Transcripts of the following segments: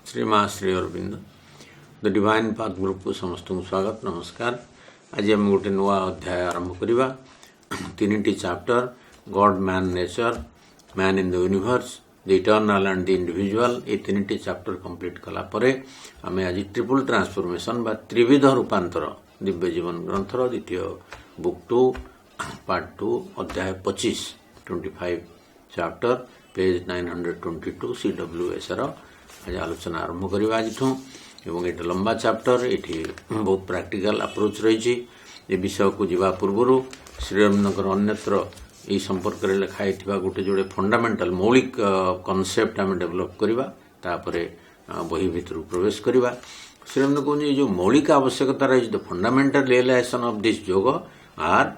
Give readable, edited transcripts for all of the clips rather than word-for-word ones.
Shrima Shri Aurobindo the divine path group को समस्त को स्वागत नमस्कार। आज आम गोटे नुआ अध्याय आरंभ करवा। तीन chapter God man nature man in the universe the eternal and the individual ये तीन चैप्टर कंप्लीट कला परे आम आज ट्रिपल ट्रांसफॉर्मेशन बा त्रिविध रूपांतर दिव्य जीवन ग्रंथर द्वितीय बुक 2 पार्ट 2 अध्याय 25 चैप्टर पेज 922 CWS आज आलोचना आरंभ करवा आज ये लंबा चैप्टर ये बहुत प्रैक्टिकल अप्रोच रही विषय को जीवा पूर्व श्रीरमनगर अन्यत्र यही संपर्क में लिखाई गोटे जोड़े फंडामेंटल मौलिक कॉन्सेप्ट आम डेवलप करवा तापर बही भितर प्रवेश करवा। श्रीरमन कहते जो मौलिक आवश्यकता रही the fundamental realisation of this yoga are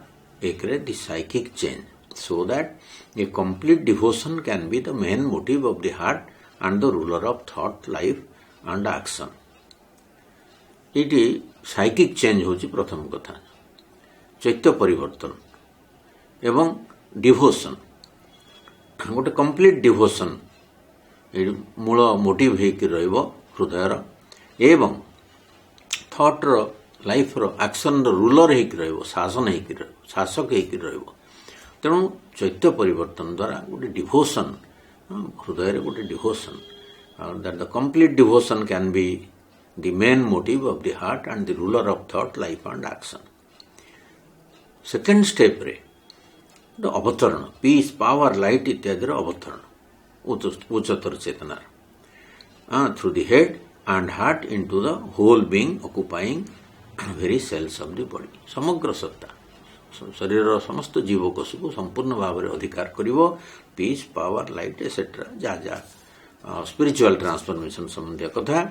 एक the psychic change so that a complete devotion can be the main motive of the heart and the ruler of thought, life and action. ये साइकिक चेंज होची प्रथम कथा चैत्य परिवर्तन एवं devotion गोटे complete devotion मूल मोटिव होकर हृदयर एवं थॉट रो लाइफ रो एक्शन रो रूलर होकर शासन होकर शासक होकर तेणु चैत्य परिवर्तन द्वारा गोटे डिवोशन हृदय गोटे devotion that the complete devotion can be the main motive of the heart and the ruler of thought life and action. Second step रे द अवतरण पीस पावर लाइट इत्यादि अवतरण उच्चतर चेतनार through the head and heart into the whole being occupying very cells of the body समग्र सत्ता शरीर समस्त जीवकोश को संपूर्ण भाव में अधिकार करिवो पीस पावर लाइट एसेट्रा जा जा स्पिरिचुअल ट्रांसफॉर्मेशन संबंधी कथा।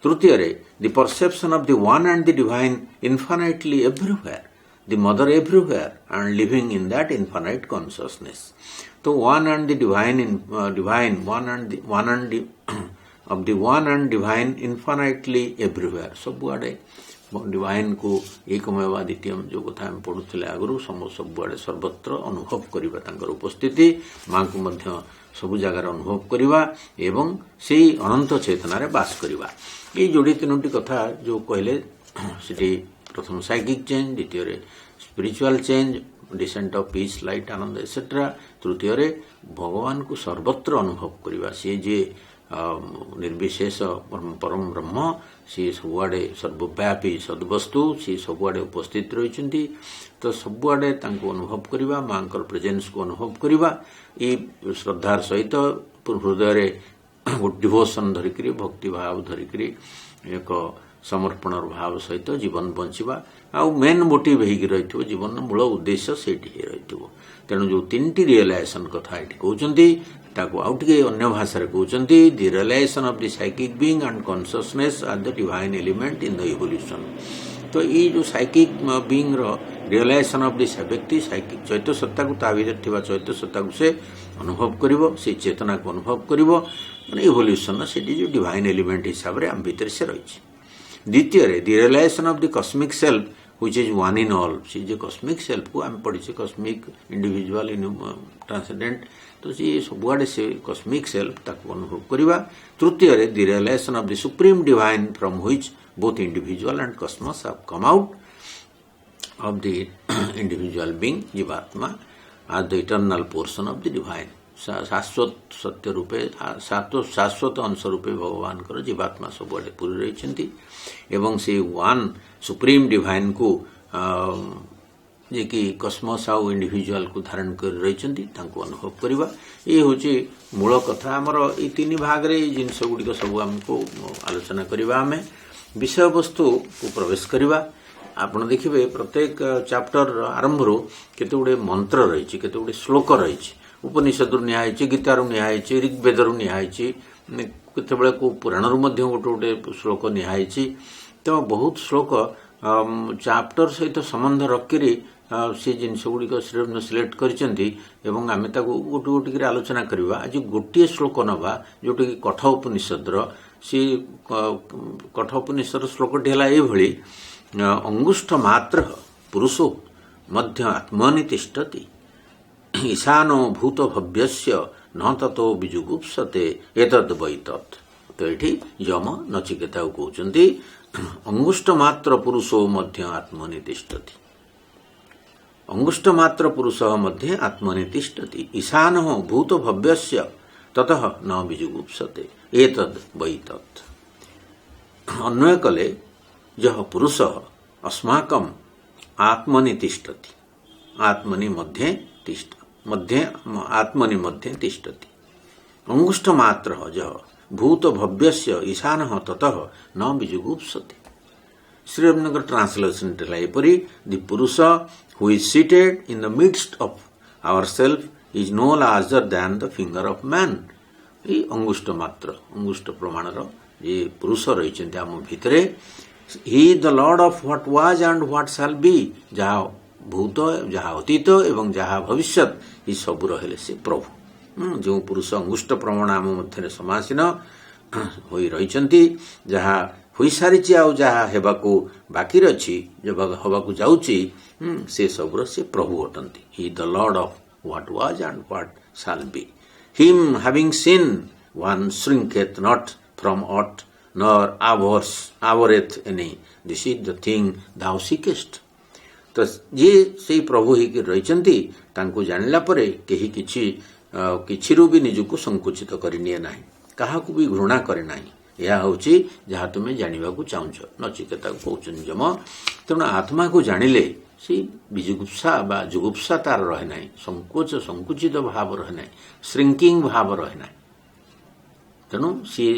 तृतीय रे the perception of the one and the divine infinitely everywhere the mother everywhere and living in that infinite consciousness. तो one and the divine one and divine infinitely everywhere सब आड़े divine को एकमेवा द्वितीय जो कथा हम पढ़ुले आगु सबुआड़े सर्वत्र अनुभव करवा उपस्थिति माँ को सबु जगार अनुभव करवा एवं से अनंत चेतना रे बास करवा। ये जोड़ी तीनोटी कथा जो कहले सिटी प्रथम साइकिक चेंज द्वितीय रे spiritual change descent of peace light Anand etcetera तृतीय रे भगवान को सर्वत्र अनुभव करवा सी जे निर्विशेष परम ब्रह्म सी सबुआड़े सर्वव्यापी सद्वस्तु सी सबुआड़े उपस्थित रही तो सबुआड़े अनुभव करवा माँ प्रेजेंस को अनुभव करवा ये श्रद्धार सहित हृदय डिवोशन धरिक भक्ति भाव धरिक एक समर्पण भाव सहित जीवन बंचवा आ मेन मोटिव हो जीवन मूल उद्देश्य से रही तेणु जो तीन रियलाइजेशन कथा ये कहते ताको आउ टे अन्य भाषा कहते the realisation of the psychic being and consciousness are the divine element in the evolution. तो ये जो साइकिक बीइंग रो रियलाइजेशन ऑफ द व्यक्ति साइकिक चैत्य सत्ता को ता भीतर चैत्य सत्ता को से अनुभव करिवो से चेतना को अनुभव करिवो माने इवोल्यूशन से जो डिवाइन एलिमेंट हिसाब रे हम भीतर से रही। द्वितीय रे the realisation of the cosmic self which is one in all सी जो कॉस्मिक सेल्फ को हम पढ़ी कॉस्मिक इंडिविजुअल ट्रांसेंडेंट तो सी सबुआड़े से कॉस्मिक सेल्फ ताको अनुभव करवा। तृतीय रे the realisation of the supreme divine from which both individual and cosmos have come out of the individual being जीवात्मा are the eternal portion of the divine शाश्वत सत्य रूपे शाश्वत अंश रूपे भगवान कर जीवात्मा सबुआड़े पूरी रही एवं से वन सुप्रीम डिवाइन को जे कि कस्मोस आउ इंडिविजुअल को धारण कर रही अनुभव करवा। ये हूँ मूल कथा आमर ये तीन भाग रे जिनस गुड़िक सब आमको आलोचना करवा आम विषय वस्तु को प्रवेश करवा। आपड़ देखिए प्रत्येक चैप्टर आरंभ रू केते गुडे मंत्र रही केते गुडे श्लोक रही उपनिषद निहाई गीतार निहाई ऋग्वेद निहाई केतबेले को पुराण गोटे गोटे श्लोक निहाई तो बहुत श्लोक चैप्टर सहित संबंध रखिरी से जिनस गुड़िक श्री सिलेक्ट करते आम गोटे गोटे आलोचना करवा। आज गोटे श्लोक नवा जोटा कि कठ उपनिषद सी कठ उपनिषद श्लोकटी है अंगुष्ठ मात्र पुरुषो मध्य आत्मनि तिष्ठति ईशानो भूत भव्यस्य न ततो विजुगुप्सते एतद् वै तत् तो ये यम नचिकेता कहते अंगुष्ठ मात्र पुरुषो मध्य आत्मनि तिष्ठति अंगुष्ठ मात्र पुरुष मध्य आत्मनि तिष्ठति ईशान भूत भव्यस्य ततः न विजुगुप्सते एतद् वै तत्। अन्वय कले यह पुरुष अस्माकं आत्मनि तिष्ठति आत्मनि मध्ये तिष्ठति अंगुष्ठ मात्र यह भूत भव्यस्य ईशान ततः न विजुगुप्सते। श्री रविनगर ट्रांसलेशन एपरी the Purusha who is seated in the midst of our self is no larger than the finger of man. ये अंगुष्ठ मात्र अंगुष्ठ प्रमाणर ये पुरुष रही आम भितरे he the Lord of what was and what shall be जहा भूत जहा अतीत एवं जहा भविष्यत ये सब रहे से प्रभु जो पुरुष अंगुष्ठ प्रमाण आम मध्य समासीन हो रही जहा हो सारी जहा हेबाकू बाकी रही हवाकू जाऊँगी से सबुर से प्रभु अटंती he the Lord of what was and what shall be him having seen one shrinketh not from aught nor abhorreth any this is the thing thou seekest. तो ये से प्रभु ही रही जानला परे केही किछि भी निजको संकुचित करनिए नाही काहाकू भी घृणा करे नाही यह होची जहाँ तुम्हें जानिबा को चाहुछ नचिकेता कहउछन जम तेणु आत्मा को जानिले सी विजुगुप्सा बा जुगुप्सा तार रहे नाही संकोच संकुचित भाव रहे नाही श्रिंकिंग भाव रहे नाही तेणु सी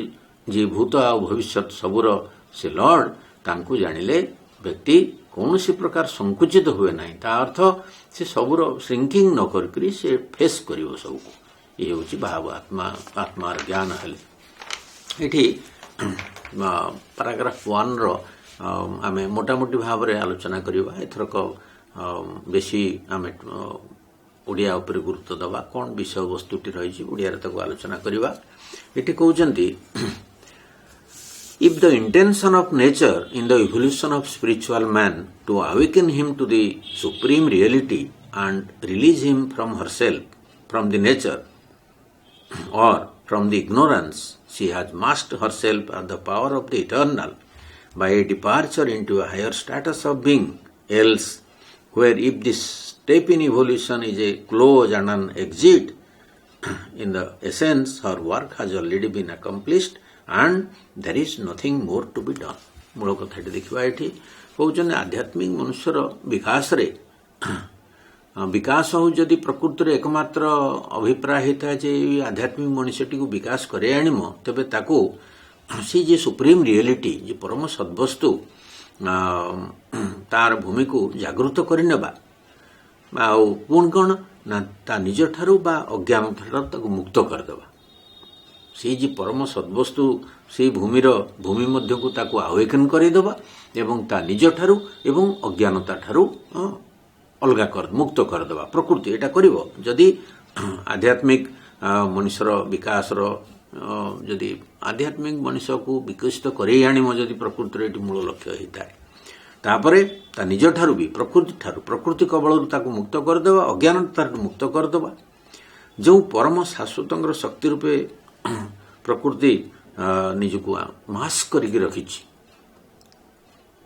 जे भूत आ भविष्यत सबुर से लॉर्ड तांको जानिले व्यक्ति कौन सी प्रकार संकुचित हुए ना ता अर्थ से सबुर श्रिंकिंग न करी से फेस कर सबको ये हूँ भाव आत्मार ज्ञान हेले ये पैराग्राफ 1 आम मोटामोटी भाव में आलोचना करवा एथरक बेसी आम ओडिया उपर गुरुत्व दबा कौन विषय वस्तुटी रही ओडिया आलोचना करवा ये कहते if the intention of nature in the evolution of spiritual man to awaken him to the supreme reality and release him from herself, from the nature or from the ignorance she has masked herself and the power of the eternal by a departure into a higher status of being, else where if this step in evolution is a close and an exit in the essence her work has already been accomplished and there is nothing more to be done। मूल कथा देखा ये कहते आध्यात्मिक मनुष्यर विकास रे विकास हो जदि प्रकृति एकमात्र अभिप्राय होता है जे आध्यात्मिक मनुष्यटी को विकास करे आनिम तेबे ताको सी जे सुप्रीम रियलिटी जे परम सद्वस्तु तार भूमि को जागृत करनेबा पुण कौन ना ता निज ठारू बा अज्ञान ठारू मुक्त करदेबा से जी परम सद्वस्तु से भूमि मध्य को ताको आवेकन करदेबा एवं ता निज ठारू एवं अज्ञानता ठारू अलगा कर मुक्त करदेबा प्रकृति एटा करिवो जदि आध्यात्मिक मनुष्यर विकास जदि आध्यात्मिक मनुष्य को विकसित करे आनिम जदि प्रकृति एटी मूल लक्ष्य होता है तापरे ता निज ठारू भी प्रकृति कबल ताको मुक्त करदेबा अज्ञानता मुक्त करदेबा जो परम शाश्वत शक्ति रूपे प्रकृति निजको मास्क करके रखी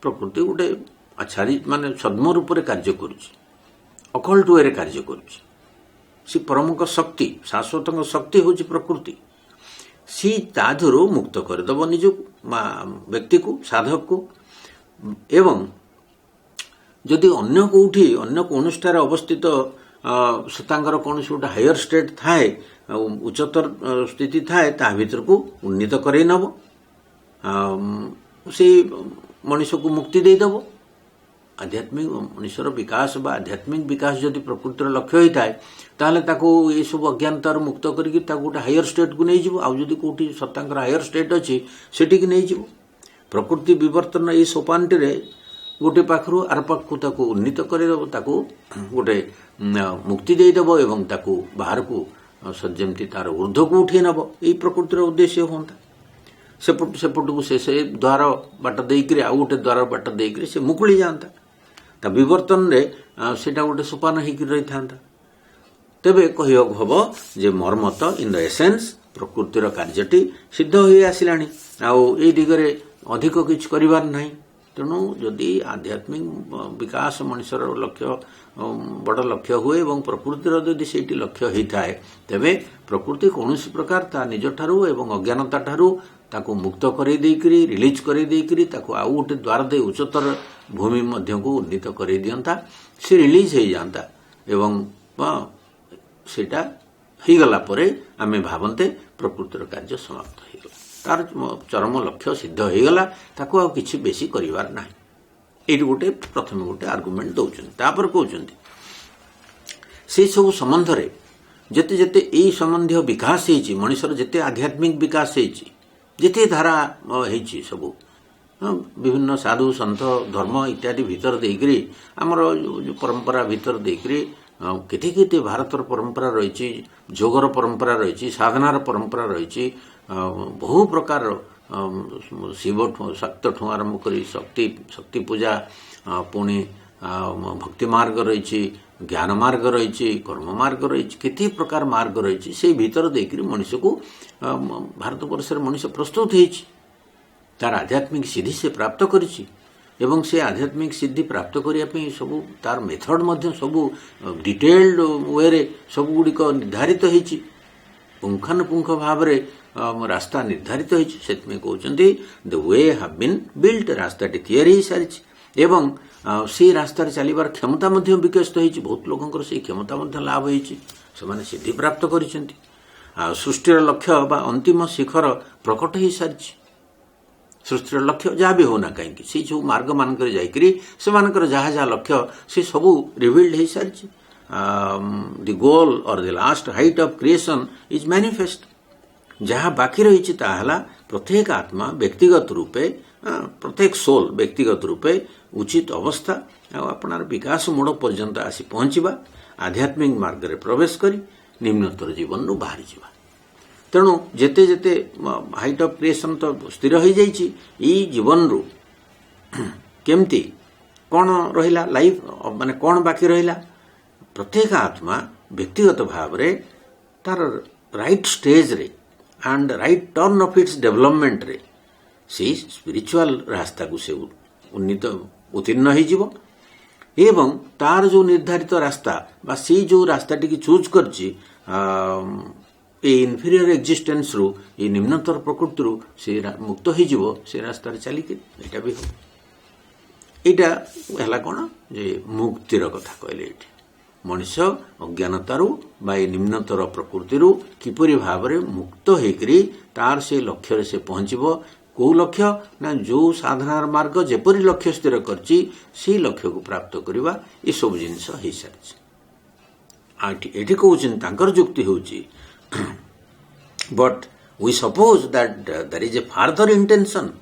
प्रकृति गोटे आचारी माने छद्म रूप से कार्य करुच्ची अकल्ट वे कार्य करुच्ची परम शक्ति शाश्वत शक्ति हूँ प्रकृति सी ताधर मुक्त करदेव निज व्यक्ति को साधक को एवं जदि अन्य कौटी अन्य कौन अवस्थित तांकर कौन गोटे हायर स्टेट थाए उच्चतर स्थिति थाए ता भीतर को उन्नीत करे नब से मनुष्य को मुक्ति देदेव आध्यात्मिक मनुष्यर विकास बा आध्यात्मिक विकास जदि प्रकृतिर लक्ष्य होता है ताहले ताको ये सब अज्ञानतार मुक्त करके ताको गोटे हायर स्टेट को नहीं आउ जदि कौटी सत्तांकर हायर स्टेट अच्छी सेठी की नहीं प्रकृति विवर्तन ये सोपानटी गोटे पाखरु आर पाख को ताको उन्नीत करदेव ताको गोटे मुक्ति देदेव एवं ताको बाहर को जमती तार ऊर्ध्व को उठे नब यही प्रकृतिर उद्देश्य हाँ सेपट को से द्वार बाट देकर आउ गोटे द्वार बाट देकर से मुकुली जाता ता विवर्तन रे सेटा गोटे सोपान होकर रही था तेबे कह हम जे मर्मत इन द एसेंस प्रकृतिर कार्यटी सिद्ध हो आसिलानी आउ दिगरे अधिक किछ करिवार नाही। तेणु जदि आध्यात्मिक विकास मनुष्यर लक्ष्य बड़ लक्ष्य हुए एवं प्रकृतिर जदि सेठी लक्ष्य होता है तेबे प्रकृति कौन प्रकार ता निज ठारू एवं अज्ञानता ठारू ताको मुक्त कर रिलीज कर आउ गोटे द्वार दे उच्चतर भूमि मध्य को उन्नीत कर दियंता से रिलीज हो जाता एवं सेटा गला परे आमे भावन्ते प्रकृतिर कार्य समाप्त हो तार चरम लक्ष्य सिद्ध हो गला ताको आ किछि बेसी करिवार नाही। एठी गोटे प्रथम गोटे आर्गुमेंट दउछन तापर कहउछन से सब संबंध रे जते जते एई संबंध विकास हेछि मनुष्यर जते आध्यात्मिक विकास हेछि जते धारा हेछि सब विभिन्न साधु संत धर्म इत्यादि भीतर देकरी हमर परंपरा भीतर देकरी केते केते भारतर परंपरा रही जोगर परंपरा रही साधनार परंपरा रही बहु प्रकार शिव शक्त ठू आरंभ कर शक्ति पूजा पुणी भक्ति मार्ग रही ज्ञान मार्ग रही कर्म मार्ग रही केते प्रकार मार्ग रही से भीतर देकरी मनुष्य को भारत वर्ष मनुष्य प्रस्तुत हो तार आध्यात्मिक सिद्धि से प्राप्त करिछि एवं से आध्यात्मिक सिद्धि प्राप्त करने सब तार मेथड मध्य सब डिटेल्ड वे रे सब गुड़िक निर्धारित होइछि पुंखानुपुंख भाव रे रास्ता निर्धारित होइछि सेतमे कहउछन्ति the way have been built रास्ताटी तैयारी हो सारिछि एवं से रास्ता रे चलिबार क्षमता मध्य विकसित होइछि बहुत लोकंकर से क्षमता मध्य लाभ होइछि सेमाने सिद्धि प्राप्त करिसेंति सृष्टिर लक्ष्य बा अंतिम शिखर प्रकट हो सारिछि सृष्टिर लक्ष्य जहाँ भी होना कहीं से जो मार्ग मानक जाकरी से जहाँ जहाँ लक्ष्य से सबू रिवील्ड हो सारी द गोल और the last height of creation is manifest जहाँ बाकी रही प्रत्येक आत्मा व्यक्तिगत रूपे प्रत्येक सोल व्यक्तिगत रूपे उचित अवस्था आपणार विकास मोड़ पर्यंत आसी पहुँचवा आध्यात्मिक मार्ग में प्रवेश करी निम्नतर जीवन रू बाहरी जावा तेणु जेते जेते हाइट ऑफ क्रिएशन तो स्थिर हो जाइए जीवन रू केमती कौन रहिला लाइफ माने कौन बाकी रहिला प्रत्येक आत्मा व्यक्तिगत भाव रे तार राइट स्टेज रे and right turn of its development रे से स्पिरिचुअल रास्ता को से उन्नीत उत्तीर्ण हो जीव एवं तार जो निर्धारित रास्ता बा से जो रास्ता टी चूज करछि ए इनफीरियर एक्जिस्टेंस रू ये निम्नतर प्रकृति रू से मुक्त हो जीव से रास्तार चलिक एटा भी हो एटा हला कोन जे मुक्तिर कथा कहले एठी मनुष्य अज्ञानतारू बा निम्नतर प्रकृति रू किपरि भाव रे मुक्त होकरी तार से लक्ष्य से पहुँचब कौ लक्ष्य ना जो साधनार मार्ग जेपरि लक्ष्य स्थिर करछि से लक्ष्य को प्राप्त करवा ये सब जिनस हो सारी एठी कहउछन तांकर जुक्ति होउछि but we suppose that there is a further intention,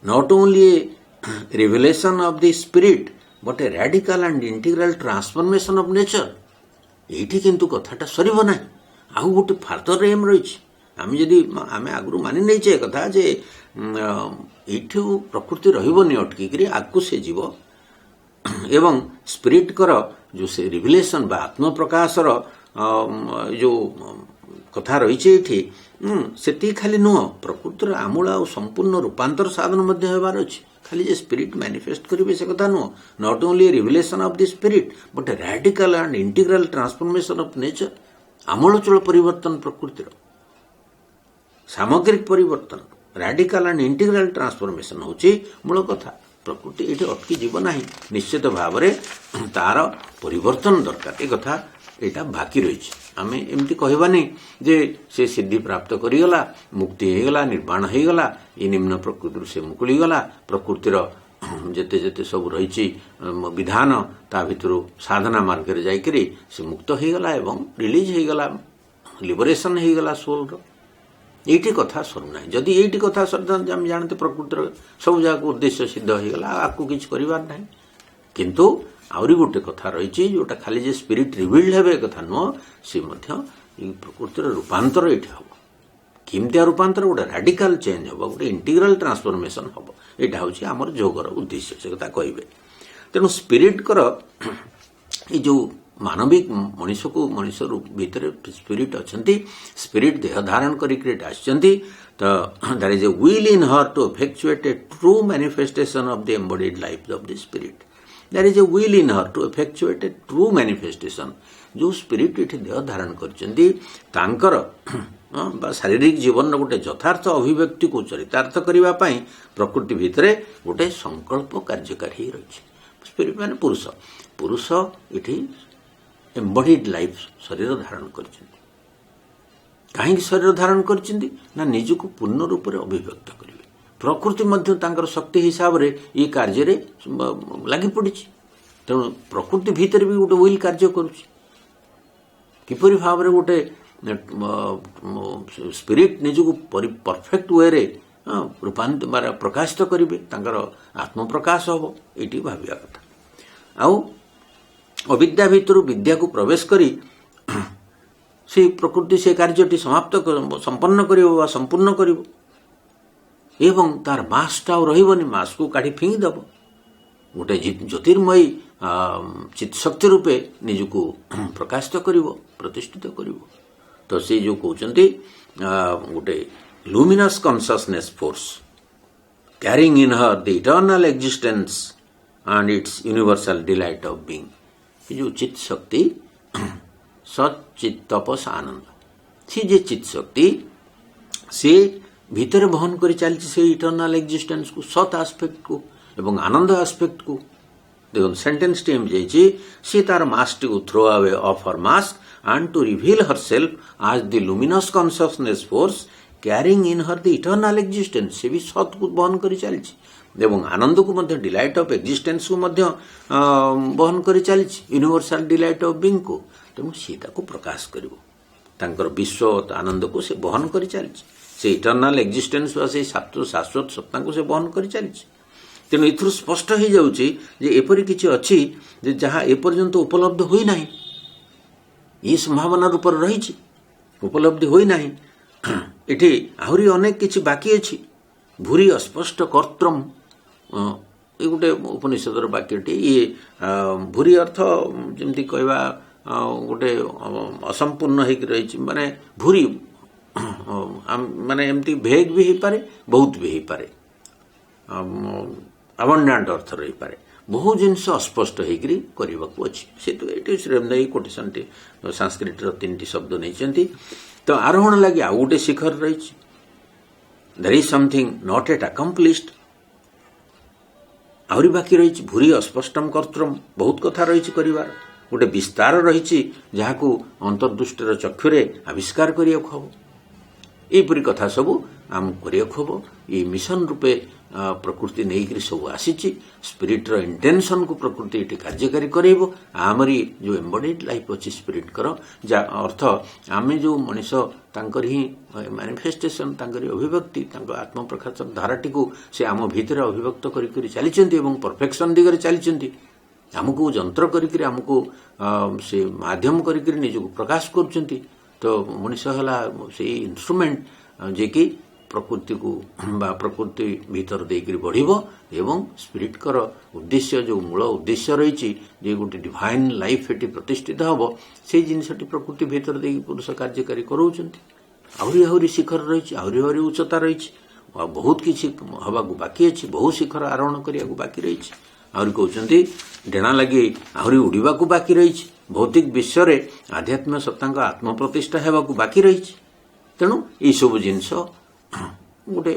not only a revelation of the spirit, but a radical and integral transformation of nature. एठी किंतु कथाटा सरीब ना आउ गोटे फार्दर एम रही आम जदि आम आगु मानि नहीं कथा जे एठू प्रकृति रही अटकिक आगु से जीव एवं स्पिरिट कर जो से रिविलेशन बा आत्म प्रकाशर जो कथा रही से खाली नुह प्रकृतिर आमूल आ संपूर्ण रूपांतर साधन होबार अच्छी खाली जे स्पिरिट मैनिफेस्ट करेंगे से कथा नुह not only revelation of the spirit but radical and integral transformation of nature आमूलचूल परिवर्तन प्रकृतिर सामग्रिक परिवर्तन रैडिकल एंड इंटीग्रल ट्रांसफॉर्मेशन होची मूल कथा प्रकृति ये अटकी जीव ना निश्चित भाव में तार परिवर्तन दरकार एक कथा एटा बाकी रही आम एमती कहबानी जे से सिद्धि प्राप्त करिगला मुक्ति होगला निर्वाण होगला ये निम्न प्रकृति से मुकुलीगला प्रकृतिर जेते जेते सब रही विधान ता भितर साधना मार्ग रे जाइकरी से मुक्त होगला एवं रिलीज होगला लिबरेशन होगला सोल रो एटी कथा सरुना जदि एटी कथा सर आम जानते प्रकृतिर सब जगह उद्देश्य सिद्ध होगला आपको किछ करिवार नाही किंतु आउरी गोटे कथा रही जोटा खाली जे स्पिरिट रिविल्ड हेबे कथा नुह से प्रकृतिर रूपांतर ये हम केमतिया रूपांतर गोटे राडिकाल चेंज हम गोटे इंटीग्रल ट्रांसफॉर्मेशन हम यहाँ हूँ आमर जोगर उद्देश्य से कथा कहे तेणु स्पिरिट कर जो मानविक मनीष को मनीष भीतर स्पिरिट अच्छी स्पिरिट देह धारण करके आसचंती तो that is a will in her to effectuate a true manifestation of the embodied life of the spirit that is a will in her to effectuate a true manifestation जो spirit ये देह धारण करचंती तांकर शारीरिक जीवन गोटे यथार्थ अभिव्यक्ति को चरितार्थ करने प्रकृति भितर गोटे संकल्प कार्यकारी रही स्पिरिट माने पुरुष पुरुष ये एम्बॉडीड लाइफ शरीर धारण करचंती कहीं शरीर धारण करचंती ना निज को पूर्ण रूप से अभिव्यक्त करेंगे प्रकृति मध्य तांकर शक्ति हिसाब रे ये कार्य रे लगी पड़ी तेणु प्रकृति भीतर भी गोटे विल कार्य करुच्ची किपरि भाव रे गोटे स्पिरिट निज को परफेक्ट वे रे रूपांतर प्रकाशित करेंगे तांकर आत्म प्रकाश हम ये भाविया कथा आउ अविद्या भितर विद्या को प्रवेश करी से प्रकृति से कार्यटी समाप्त संपन्न करिवो संपूर्ण करिवो एवं तार मासटा रहिबनी मास को काढ़ी फिंगी दब गोटे ज्योतिर्मयी चित्शक्ति रूपे निज को प्रकाशित करिवो प्रतिष्ठित करिवो तो से जो कहते गोटे luminous consciousness force carrying in her the eternal existence and it's universal delight of being जो चित्त शक्ति सचित तपस आनंद सी जे चित्त शक्ति से भीतर बहन कर चलती से इटर्नल एक्जिस्टेंस को सत आस्पेक्ट को एवं आनंद आस्पेक्ट को देखो सेंटेंस टीम जाइए सी तार मास्क को throw away off her mask and to reveal her self as the luminous consciousness force carrying in her the eternal existence से भी सत को बहन कर चलती एवं आनंद को मध्य डिलाइट ऑफ एक्जिस्टेंस को मध्य बहन कर चलती यूनिवर्सल डिलाइट ऑफ बीइंग को तेणु सीता को प्रकाश कर विश्व आनंद को से बहन कर चलती से इटर्नल एक्जिस्टेंस वा से शाश्वत सत्ता को से बहन कर चलती तेणु एथुर स्पष्ट हो जाउची जे एपरि किछि अछि जे जहाँ एपर्यंत उपलब्ध होई नाही ये संभावना रूप रही उपलब्धि होई नाही एठी आहुरी अनेक किछि बाकी अछि भूरी अस्पष्ट कर्त्रम ये गोटे उपनिषदर वाक्यटी ये भूरी अर्थ जमती कहवा गोटे असंपूर्ण हो रही माने भूरी माने एमती भेग भी हो पारे बहुत भी हो पारे अबंडांट अर्थ रही पारे बहु जिनस अस्पष्ट होकर करने अच्छी से तो ये श्रीरामदायी कोटेशन संस्कृत तीन शब्द नहीं तो आरोहण लगे आउ गोटे शिखर रही there is something not yet accomplished आहरी बाकी रही भूरी अस्पष्टम कर्त्रम बहुत कथा रही करिवार गोटे विस्तार रही जहाँ को अंतर्दृष्टर चक्षुरे आविष्कार करिया हम यहीपरी कथा सबू आम करिया हम ये मिशन रूपे प्रकृति नहीं सब आसी स्पिरिटर इंटेंशन को प्रकृति ये कार्यकारी करेब आमरी जो एम्बॉडीड लाइफ अच्छी स्पिरिट कर जा अर्थ आमे जो मनीष तांकर ही मैनिफेस्टेशन तांकर अभिव्यक्ति आत्म प्रकाश धाराटी को से आम भीतर अभिव्यक्त कर चली परफेक्शन दिगरे चली आमको जंत्र करके आमको से माध्यम करके निजको प्रकाश कर तो मनीष है से इन्स्ट्रुमेंट जे कि प्रकृति को प्रकृति भीतर देकर बढ़िबो एवं स्पिरिट कर उद्देश्य जो मूल उद्देश्य रही जे गोटे डिवाइन लाइफ एटी प्रतिष्ठित हम से जिनसटी प्रकृति भीतर दे पुरुष कार्यकारी कराउछन्ति आहरी आहरी शिखर रही आहरी आहरी उच्चता रही बहुत किसी हवा बाकी अच्छी बहु शिखर आरोहण करने बाकी रही आहरी कहते डेणा लगे आहरी उड़वा बाकी रही भौतिक विश्व रे आध्यात्म सत्ता आत्म प्रतिष्ठा होगा बाकी रही तेणु ये सब जिनस गोटे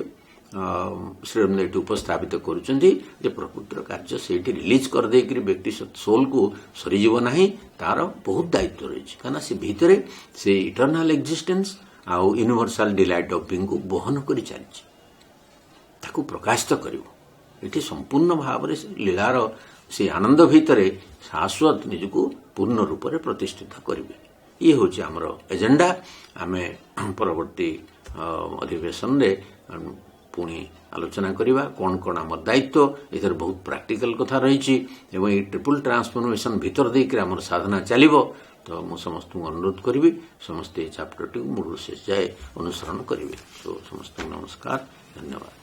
श्रीरामदायी उपस्थापित करुचंदी जे प्रकृतिर कार्य से रिलीज कर देकर व्यक्ति सोल को सरीजीव नाही तार बहुत दायित्व रही कहीं से भितर से इटर्नल एक्जिस्टेंस आउ यूनिवर्सल डिलाइट ऑफ बीइंग को बहन कर चली प्रकाशित कर संपूर्ण भाव लीलार से आनंद भितर शाश्वत निजको पूर्ण रूप से प्रतिष्ठित करेंगे ये हूँ आमर एजेंडा आमे परवर्ती अधिवेशन रे पुणी आलोचना करवा कौन कौन आम दायित्व इधर बहुत प्रैक्टिकल कथा रही ये ट्रिपल ट्रांसफॉर्मेशन भीतर देकर आम साधना चलो तो मु समस्त अनुरोध करी समस्ते चैप्टर टी मूल शेष जाए अनुसरण करेंगे तो समस्त नमस्कार धन्यवाद।